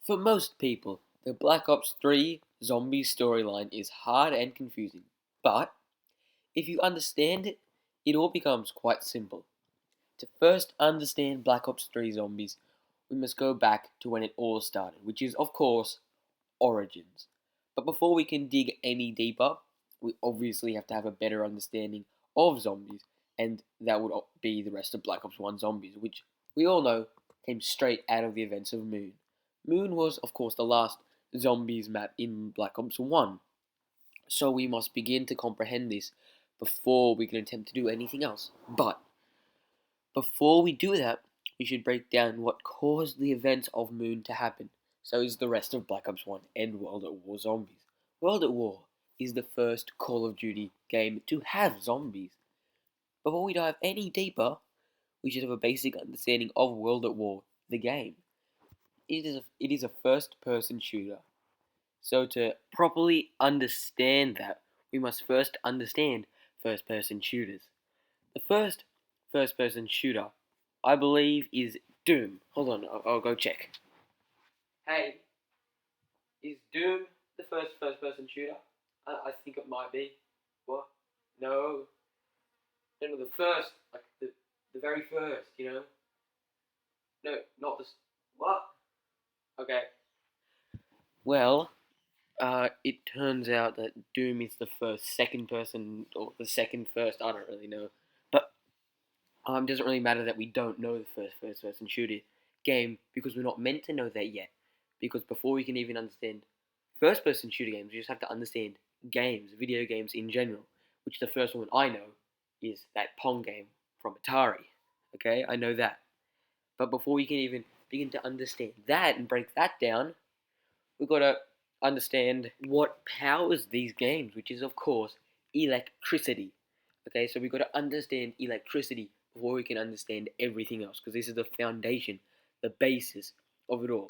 For most people, the Black Ops 3 zombie storyline is hard and confusing, but if you understand it, it all becomes quite simple. To first understand Black Ops 3 zombies, we must go back to when it all started, which is, of course, Origins. But before we can dig any deeper, we obviously have to have a better understanding of zombies, and that would be the rest of Black Ops 1 Zombies, which we all know came straight out of the events of Moon. Moon was, of course, the last zombies map in Black Ops 1, so we must begin to comprehend this before we can attempt to do anything else. But before we do that, we should break down what caused the events of Moon to happen. So is the rest of Black Ops 1 and World at War Zombies. World at War is the first Call of Duty game to have zombies. Before we dive any deeper, we should have a basic understanding of World at War, the game. It is a first-person shooter. So to properly understand that, we must first understand first-person shooters. The first-person shooter, I believe, is Doom. Hold on, I'll go check. Hey, is Doom the first-person shooter? I think it might be. What? No. No, the first, like the very first, you know? No, not the... What? Okay. Well, it turns out that Doom is the second person, or the second first, I don't really know. But it doesn't really matter that we don't know the first person shooter game because we're not meant to know that yet. Because before we can even understand first person shooter games, we just have to understand games, video games in general. Which the first one I know is that Pong game from Atari. Okay, I know that. But before we can even begin to understand that and break that down, we've got to understand what powers these games, which is, of course, electricity. Okay, so we've got to understand electricity before we can understand everything else, because this is the foundation, the basis of it all.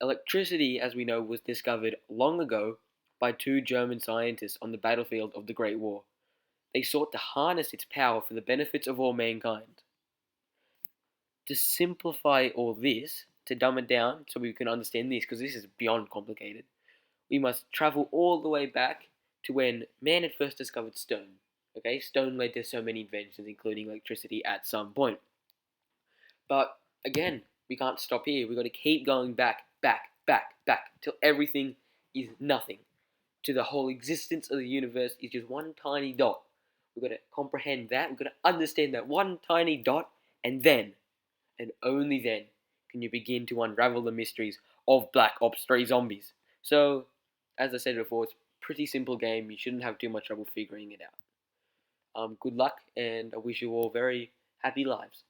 Electricity, as we know, was discovered long ago by two German scientists on the battlefield of the Great War. They sought to harness its power for the benefits of all mankind. To simplify all this, to dumb it down so we can understand this, because this is beyond complicated, we must travel all the way back to when man had first discovered stone. Okay, stone led to so many inventions, including electricity at some point. But again, we can't stop here. We've got to keep going back, till everything is nothing. To the whole existence of the universe is just one tiny dot. We've got to comprehend that. We've got to understand that one tiny dot, and then, and only then, can you begin to unravel the mysteries of Black Ops 3 Zombies. So, as I said before, it's a pretty simple game. You shouldn't have too much trouble figuring it out. Good luck, and I wish you all very happy lives.